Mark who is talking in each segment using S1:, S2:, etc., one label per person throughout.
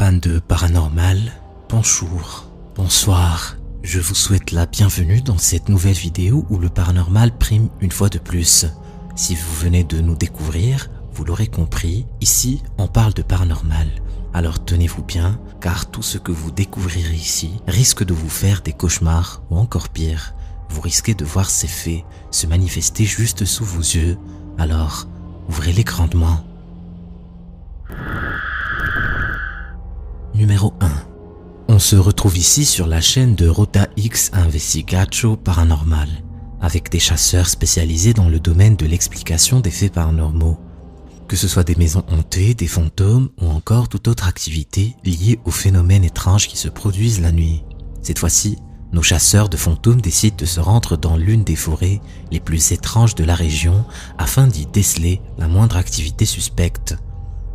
S1: fans de paranormal, bonjour, bonsoir. Je vous souhaite la bienvenue dans cette nouvelle vidéo où le paranormal prime une fois de plus. Si vous venez de nous découvrir, vous l'aurez compris, ici on parle de paranormal. Alors tenez-vous bien, car tout ce que vous découvrirez ici risque de vous faire des cauchemars ou encore pire. Vous risquez de voir ces faits se manifester juste sous vos yeux. Alors, ouvrez-les grandement. Numéro 1. On se retrouve ici sur la chaîne de Rota X Investigatio Paranormal, avec des chasseurs spécialisés dans le domaine de l'explication des faits paranormaux. Que ce soit des maisons hantées, des fantômes ou encore toute autre activité liée aux phénomènes étranges qui se produisent la nuit. Cette fois-ci, nos chasseurs de fantômes décident de se rendre dans l'une des forêts les plus étranges de la région afin d'y déceler la moindre activité suspecte.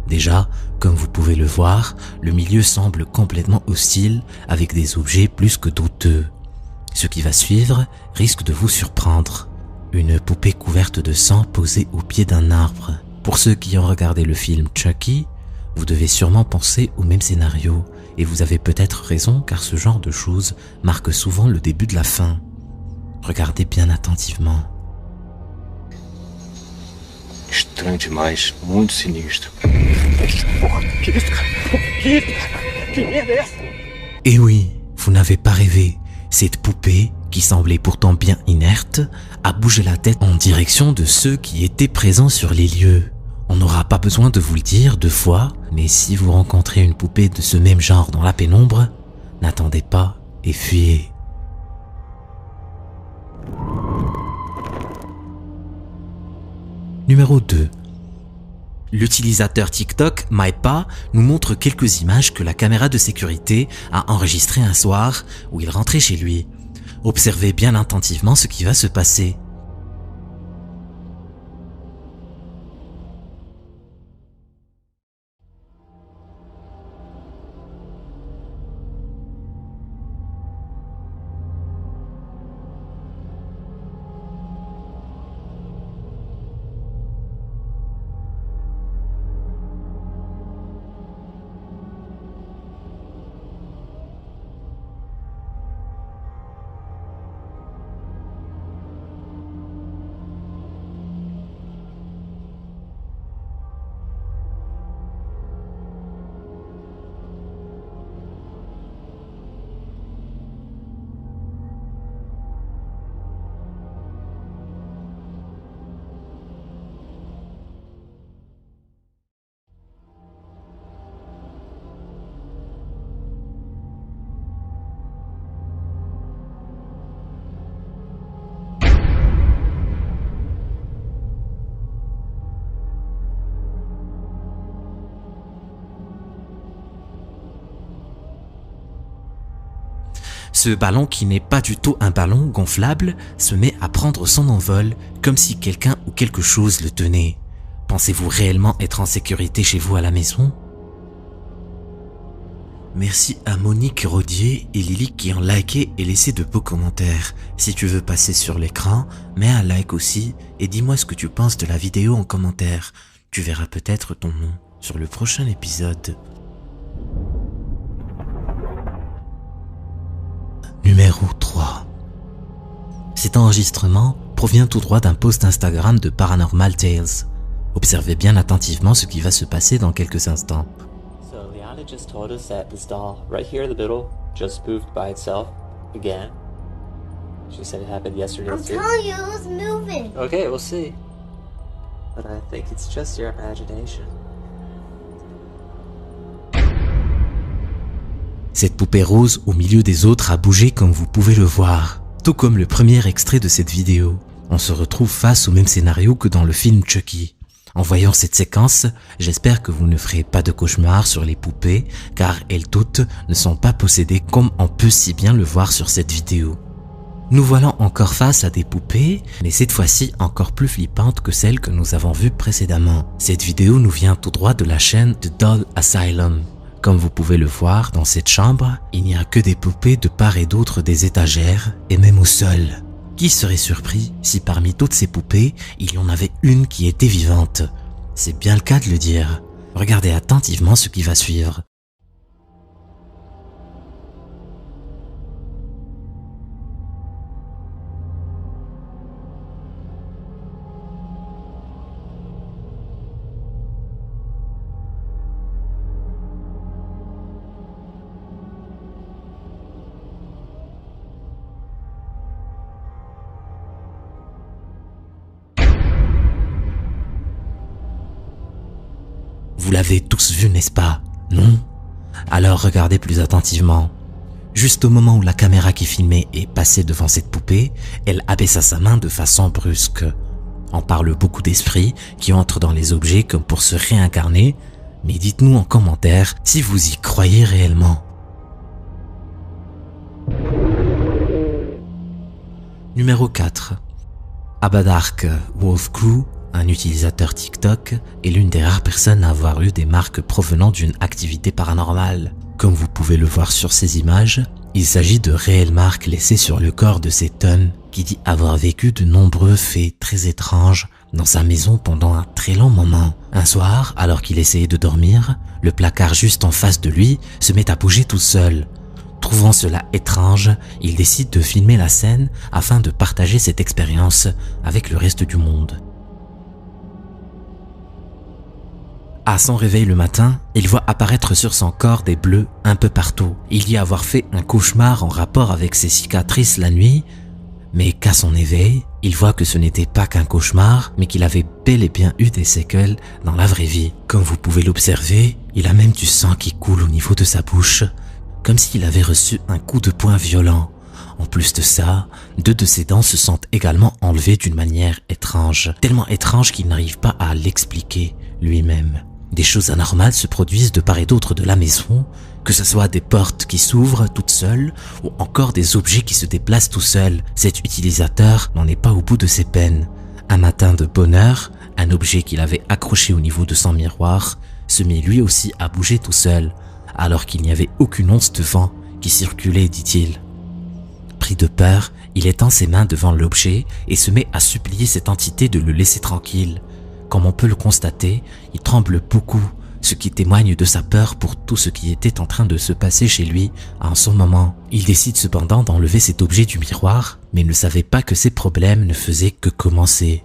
S1: Déjà, comme vous pouvez le voir, le milieu semble complètement hostile avec des objets plus que douteux. Ce qui va suivre risque de vous surprendre. Une poupée couverte de sang posée au pied d'un arbre. Pour ceux qui ont regardé le film Chucky, vous devez sûrement penser au même scénario. Et vous avez peut-être raison car ce genre de choses marque souvent le début de la fin. Regardez bien attentivement.
S2: Estranho demais, muito sinistro.
S1: Et oui, vous n'avez pas rêvé. Cette poupée, qui semblait pourtant bien inerte, a bougé la tête en direction de ceux qui étaient présents sur les lieux. On n'aura pas besoin de vous le dire 2 fois, mais si vous rencontrez une poupée de ce même genre dans la pénombre, n'attendez pas et fuyez. Numéro 2. L'utilisateur TikTok Maipa nous montre quelques images que la caméra de sécurité a enregistrées un soir où il rentrait chez lui. Observez bien attentivement ce qui va se passer. Ce ballon qui n'est pas du tout un ballon gonflable se met à prendre son envol comme si quelqu'un ou quelque chose le tenait. Pensez-vous réellement être en sécurité chez vous à la maison? Merci à Monique Rodier et Lily qui ont liké et laissé de beaux commentaires. Si tu veux passer sur l'écran, mets un like aussi et dis-moi ce que tu penses de la vidéo en commentaire. Tu verras peut-être ton nom sur le prochain épisode. Numéro 3. Cet enregistrement provient tout droit d'un post Instagram de Paranormal Tales. Observez bien attentivement ce qui va se passer dans quelques instants.
S3: So Liana just told us that this doll right here in the middle just moved by itself again. She said it happened yesterday
S4: I'm
S3: too.
S4: telling you, it was moving.
S3: Okay, we'll see. But I think it's just your imagination.
S1: Cette poupée rose au milieu des autres a bougé comme vous pouvez le voir. Tout comme le premier extrait de cette vidéo. On se retrouve face au même scénario que dans le film Chucky. En voyant cette séquence, j'espère que vous ne ferez pas de cauchemar sur les poupées car elles toutes ne sont pas possédées comme on peut si bien le voir sur cette vidéo. Nous voilà encore face à des poupées, mais cette fois-ci encore plus flippantes que celles que nous avons vues précédemment. Cette vidéo nous vient tout droit de la chaîne The Doll Asylum. Comme vous pouvez le voir, dans cette chambre, il n'y a que des poupées de part et d'autre des étagères et même au sol. Qui serait surpris si parmi toutes ces poupées, il y en avait une qui était vivante? C'est bien le cas de le dire. Regardez attentivement ce qui va suivre. Vous l'avez tous vu, n'est-ce pas? Non? Alors regardez plus attentivement. Juste au moment où la caméra qui filmait est passée devant cette poupée, elle abaissa sa main de façon brusque. On parle beaucoup d'esprits qui entrent dans les objets comme pour se réincarner, mais dites-nous en commentaire si vous y croyez réellement. Numéro 4. Abadark Wolf Crew, un utilisateur TikTok, est l'une des rares personnes à avoir eu des marques provenant d'une activité paranormale. Comme vous pouvez le voir sur ces images, il s'agit de réelles marques laissées sur le corps de cet homme qui dit avoir vécu de nombreux faits très étranges dans sa maison pendant un très long moment. Un soir, alors qu'il essayait de dormir, le placard juste en face de lui se met à bouger tout seul. Trouvant cela étrange, il décide de filmer la scène afin de partager cette expérience avec le reste du monde. À son réveil le matin, il voit apparaître sur son corps des bleus un peu partout. Il dit avoir fait un cauchemar en rapport avec ses cicatrices la nuit, mais qu'à son éveil, il voit que ce n'était pas qu'un cauchemar, mais qu'il avait bel et bien eu des séquelles dans la vraie vie. Comme vous pouvez l'observer, il a même du sang qui coule au niveau de sa bouche, comme s'il avait reçu un coup de poing violent. En plus de ça, 2 de ses dents se sont également enlevées d'une manière étrange, tellement étrange qu'il n'arrive pas à l'expliquer lui-même. Des choses anormales se produisent de part et d'autre de la maison, que ce soit des portes qui s'ouvrent toutes seules ou encore des objets qui se déplacent tout seuls. Cet utilisateur n'en est pas au bout de ses peines. Un matin de bonne heure, un objet qu'il avait accroché au niveau de son miroir se met lui aussi à bouger tout seul, alors qu'il n'y avait aucune once de vent qui circulait, dit-il. Pris de peur, il étend ses mains devant l'objet et se met à supplier cette entité de le laisser tranquille. Comme on peut le constater, il tremble beaucoup, ce qui témoigne de sa peur pour tout ce qui était en train de se passer chez lui en ce moment. Il décide cependant d'enlever cet objet du miroir, mais ne savait pas que ses problèmes ne faisaient que commencer.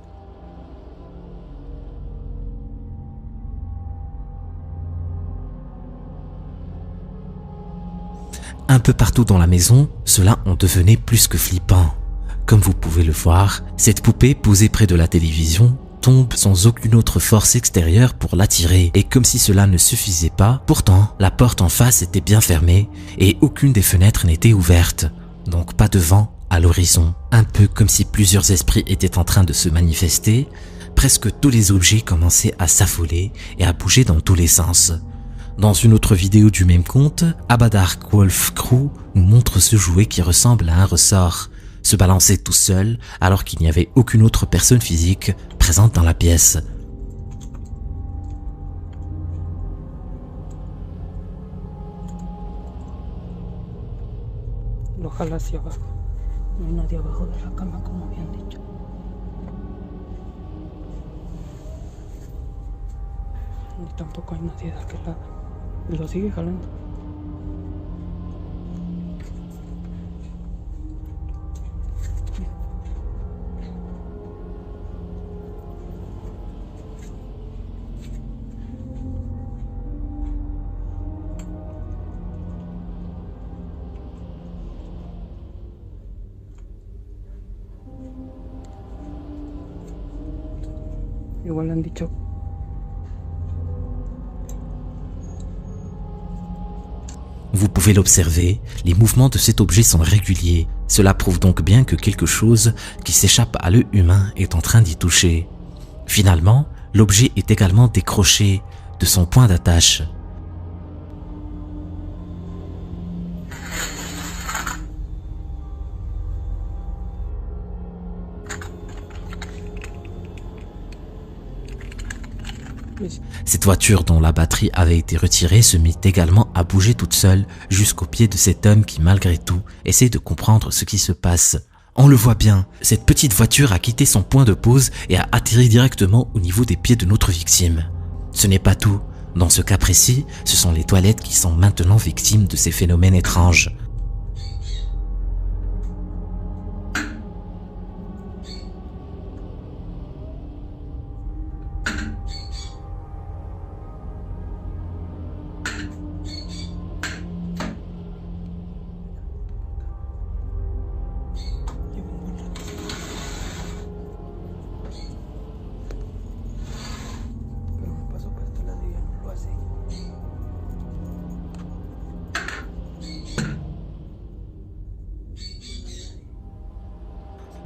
S1: Un peu partout dans la maison, cela en devenait plus que flippant. Comme vous pouvez le voir, cette poupée posée près de la télévision tombe sans aucune autre force extérieure pour l'attirer, et comme si cela ne suffisait pas, pourtant la porte en face était bien fermée et aucune des fenêtres n'était ouverte, donc pas de vent à l'horizon. Un peu comme si plusieurs esprits étaient en train de se manifester, presque tous les objets commençaient à s'affoler et à bouger dans tous les sens. Dans une autre vidéo du même compte, Abadark Wolf Crew nous montre ce jouet qui ressemble à un ressort, se balancer tout seul alors qu'il n'y avait aucune autre personne physique présente dans la pièce.
S4: Lo jala hacia abajo. No hay nadie abajo de la cama, como habían dicho. Ni tampoco hay nadie de aquel lado. Y lo sigue jalando. Igual han dicho.
S1: Vous pouvez l'observer, les mouvements de cet objet sont réguliers. Cela prouve donc bien que quelque chose qui s'échappe à l'œil humain est en train d'y toucher. Finalement, l'objet est également décroché de son point d'attache. Cette voiture dont la batterie avait été retirée se mit également à bouger toute seule jusqu'au pied de cet homme qui malgré tout essaie de comprendre ce qui se passe. On le voit bien, cette petite voiture a quitté son point de pause et a atterri directement au niveau des pieds de notre victime. Ce n'est pas tout, dans ce cas précis, ce sont les toilettes qui sont maintenant victimes de ces phénomènes étranges.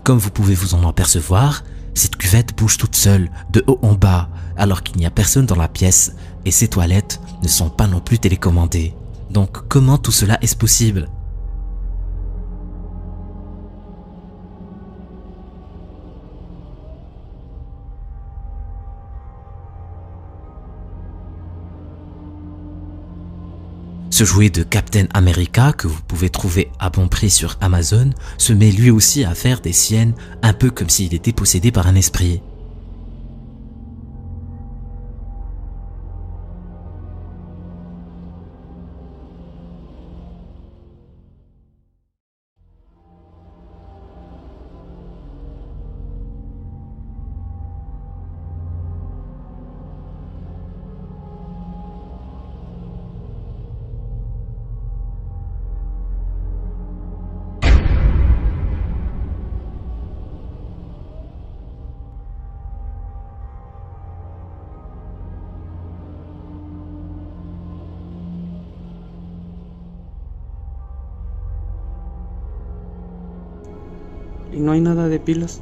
S1: Comme vous pouvez vous en apercevoir, cette cuvette bouge toute seule, de haut en bas, alors qu'il n'y a personne dans la pièce et ces toilettes ne sont pas non plus télécommandées. Donc comment tout cela est-ce possible ? Ce jouet de Captain America que vous pouvez trouver à bon prix sur Amazon se met lui aussi à faire des siennes, un peu comme s'il était possédé par un esprit.
S4: Y no hay nada de pilas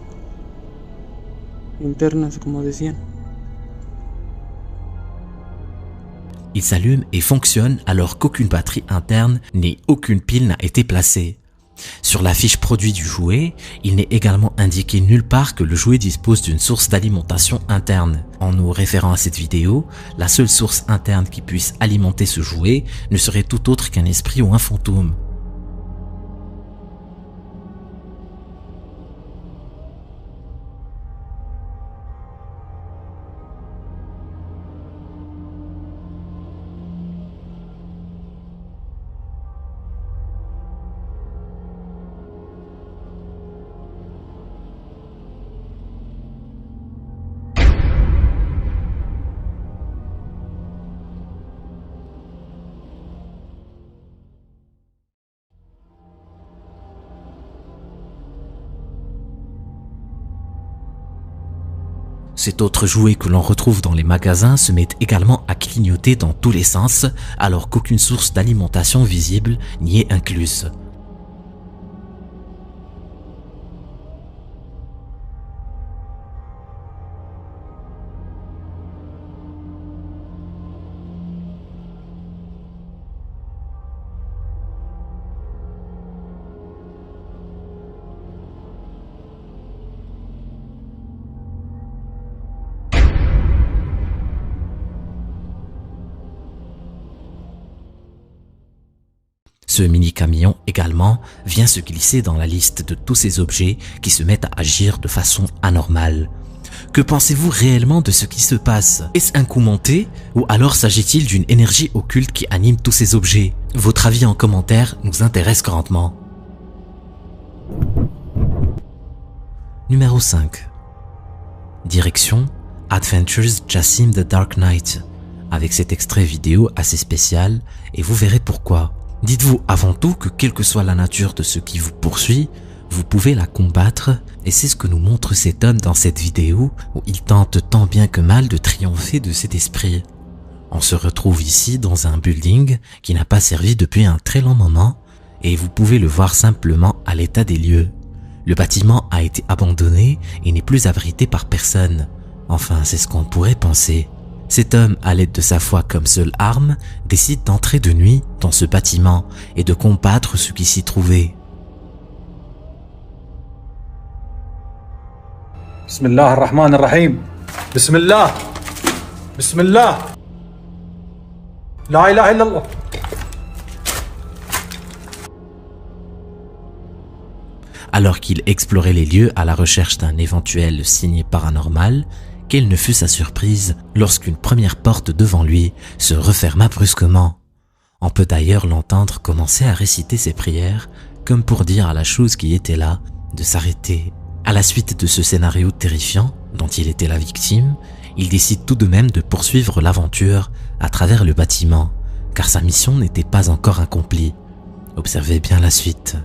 S4: internas, como decían.
S1: Il s'allume et fonctionne alors qu'aucune batterie interne ni aucune pile n'a été placée. Sur la fiche produit du jouet, il n'est également indiqué nulle part que le jouet dispose d'une source d'alimentation interne. En nous référant à cette vidéo, la seule source interne qui puisse alimenter ce jouet ne serait tout autre qu'un esprit ou un fantôme. Cet autre jouet que l'on retrouve dans les magasins se met également à clignoter dans tous les sens alors qu'aucune source d'alimentation visible n'y est incluse. Ce mini-camion également vient se glisser dans la liste de tous ces objets qui se mettent à agir de façon anormale. Que pensez-vous réellement de ce qui se passe? Est-ce un coup monté ou alors s'agit-il d'une énergie occulte qui anime tous ces objets? Votre avis en commentaire nous intéresse grandement. Numéro 5. Direction Adventures Jassim the Dark Knight, avec cet extrait vidéo assez spécial et vous verrez pourquoi. Dites-vous avant tout que quelle que soit la nature de ce qui vous poursuit, vous pouvez la combattre et c'est ce que nous montre cet homme dans cette vidéo où il tente tant bien que mal de triompher de cet esprit. On se retrouve ici dans un building qui n'a pas servi depuis un très long moment et vous pouvez le voir simplement à l'état des lieux. Le bâtiment a été abandonné et n'est plus abrité par personne. Enfin, c'est ce qu'on pourrait penser. Cet homme, à l'aide de sa foi comme seule arme, décide d'entrer de nuit dans ce bâtiment et de combattre ce qui s'y trouvait.
S5: Bismillah ar-Rahman ar-Rahim. Bismillah. Bismillah. La ilaha illallah.
S1: Alors qu'il explorait les lieux à la recherche d'un éventuel signe paranormal, quelle ne fut sa surprise lorsqu'une première porte devant lui se referma brusquement. On peut d'ailleurs l'entendre commencer à réciter ses prières, comme pour dire à la chose qui était là de s'arrêter. À la suite de ce scénario terrifiant, dont il était la victime, il décide tout de même de poursuivre l'aventure à travers le bâtiment, car sa mission n'était pas encore accomplie. Observez bien la suite.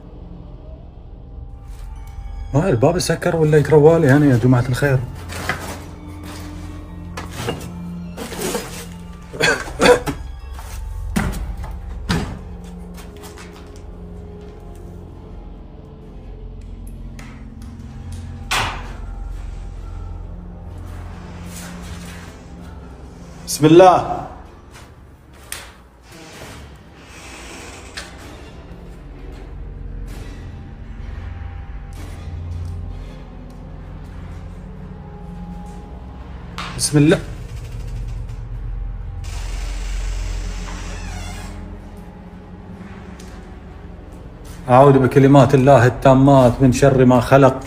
S5: الباب سكر ولا يكروالي هنا يا جماعة الخير. بسم الله. بسم الله. أعوذ بكلمات الله التامات من شر ما خلق.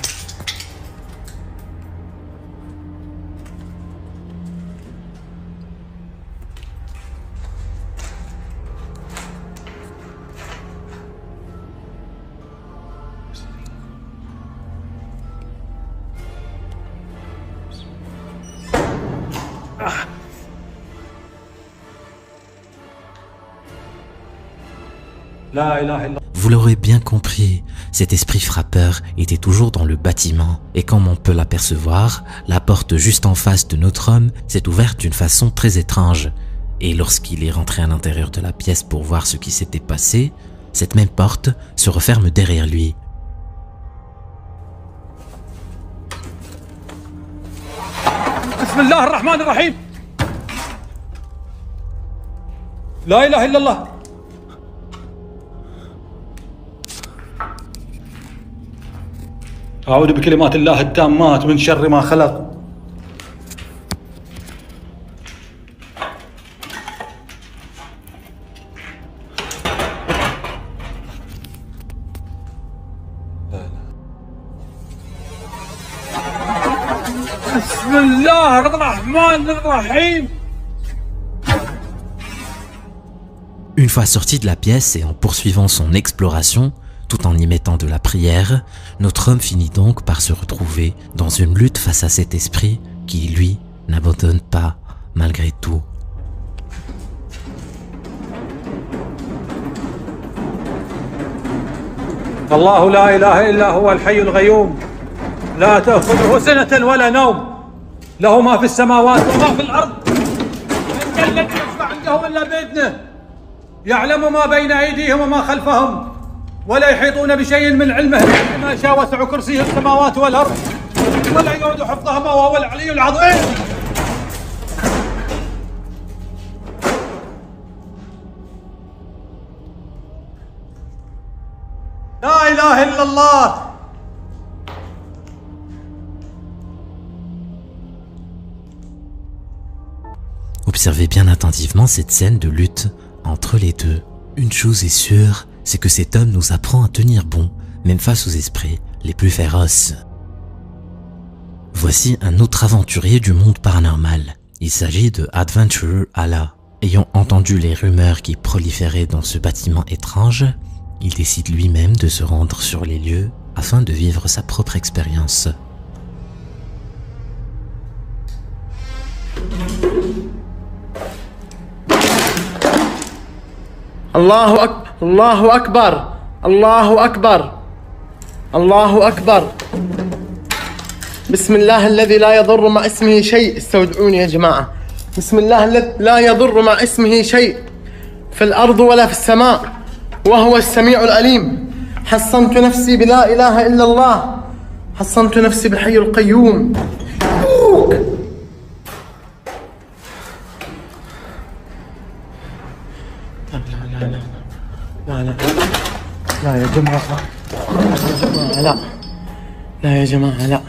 S5: لا إله إلا.
S1: Vous l'aurez bien compris, cet esprit frappeur était toujours dans le bâtiment et comme on peut l'apercevoir, la porte juste en face de notre homme s'est ouverte d'une façon très étrange. Et lorsqu'il est rentré à l'intérieur de la pièce pour voir ce qui s'était passé, cette même porte se referme derrière lui.
S5: بسم الله الرحمن الرحيم. لا إله إلا الله. أعوذ بكلمات الله التامات من شر ما خلق. بسم الله الرحمن الرحيم.
S1: Une fois sorti de la pièce et en poursuivant son exploration, tout en y mettant de la prière, notre homme finit donc par se retrouver dans une lutte face à cet esprit qui, lui, n'abandonne pas malgré tout.
S5: الله لا إله إلا هو الحي القيوم لا تأخذه سنة ولا نوم له ما في السماوات وما في الأرض من ذا الذي يشفع عنده إلا بإذنه يعلم ما بين أيديهم وما خلفهم ولا يحيطون بشيء من علمه إلا بما شاء وسع كرسيه السماوات والأرض ولا يؤود حفظهما وهو العلي العظيم. لا إله إلا الله.
S1: Observez bien attentivement cette scène de lutte entre les deux. Une chose est sûre, c'est que cet homme nous apprend à tenir bon, même face aux esprits les plus féroces. Voici un autre aventurier du monde paranormal. Il s'agit de Adventurer Allah. Ayant entendu les rumeurs qui proliféraient dans ce bâtiment étrange, il décide lui-même de se rendre sur les lieux afin de vivre sa propre expérience.
S6: الله أكبر الله أكبر الله أكبر بسم الله الذي لا يضر مع اسمه شيء. استودعوني يا جماعة. بسم الله الذي لا يضر مع اسمه شيء في الأرض ولا في السماء وهو السميع العليم. حصنت نفسي بلا إله إلا الله. حصنت نفسي بالحي القيوم. لا يا جماعة لا لا يا جماعة لا.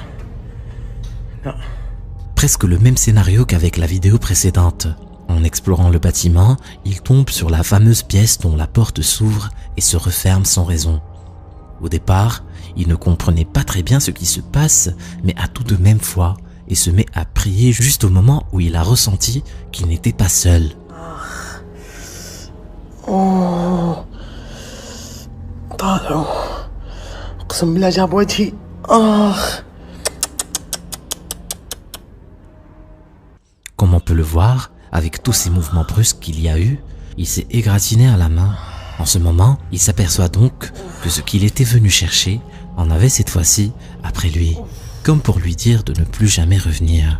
S1: Presque le même scénario qu'avec la vidéo précédente. En explorant le bâtiment, il tombe sur la fameuse pièce dont la porte s'ouvre et se referme sans raison. Au départ, il ne comprenait pas très bien ce qui se passe, mais a tout de même foi et se met à prier juste au moment où il a ressenti qu'il n'était pas seul.
S6: طالعوا اقسم بالله جاب وجهي.
S1: Comme on peut le voir, avec tous ces mouvements brusques qu'il y a eu, il s'est égratigné à la main. En ce moment, il s'aperçoit donc que ce qu'il était venu chercher en avait cette fois-ci après lui, comme pour lui dire de ne plus jamais revenir.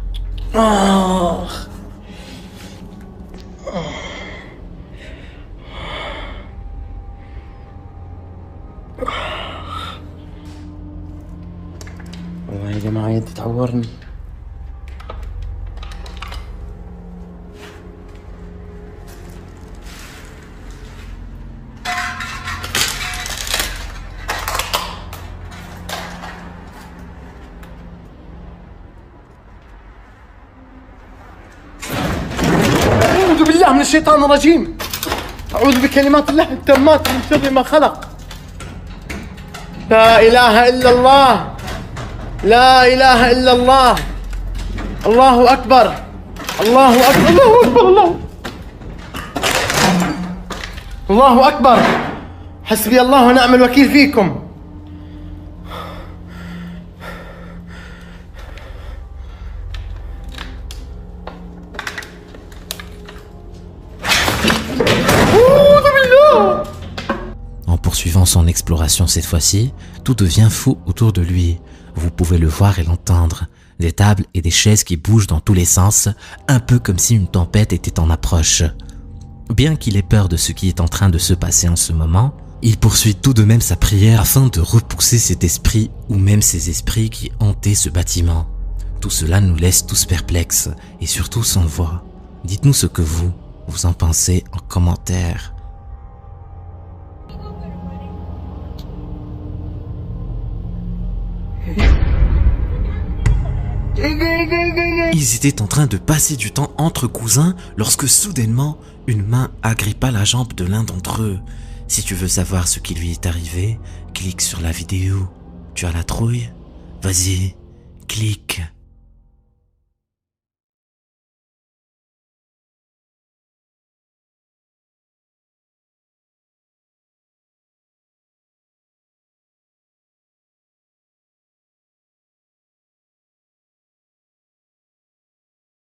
S6: والله يا جماعة يدي تعورني. بالله من الشيطان الرجيم. أعوذ بكلمات الله التامات من شر ما خلق. لا إله إلا الله. لا إله إلا الله. الله أكبر. الله أكبر. الله أكبر. الله أكبر. حسبي الله ونعم الوكيل فيكم.
S1: En poursuivant son exploration cette fois-ci, tout devient fou autour de lui. Vous pouvez le voir et l'entendre. Des tables et des chaises qui bougent dans tous les sens, un peu comme si une tempête était en approche. Bien qu'il ait peur de ce qui est en train de se passer en ce moment, il poursuit tout de même sa prière afin de repousser cet esprit ou même ces esprits qui hantaient ce bâtiment. Tout cela nous laisse tous perplexes et surtout sans voix. Dites-nous ce que vous en pensez en commentaire. Ils étaient en train de passer du temps entre cousins lorsque soudainement, une main agrippa la jambe de l'un d'entre eux. Si tu veux savoir ce qui lui est arrivé, clique sur la vidéo. Tu as la trouille? Vas-y, clique.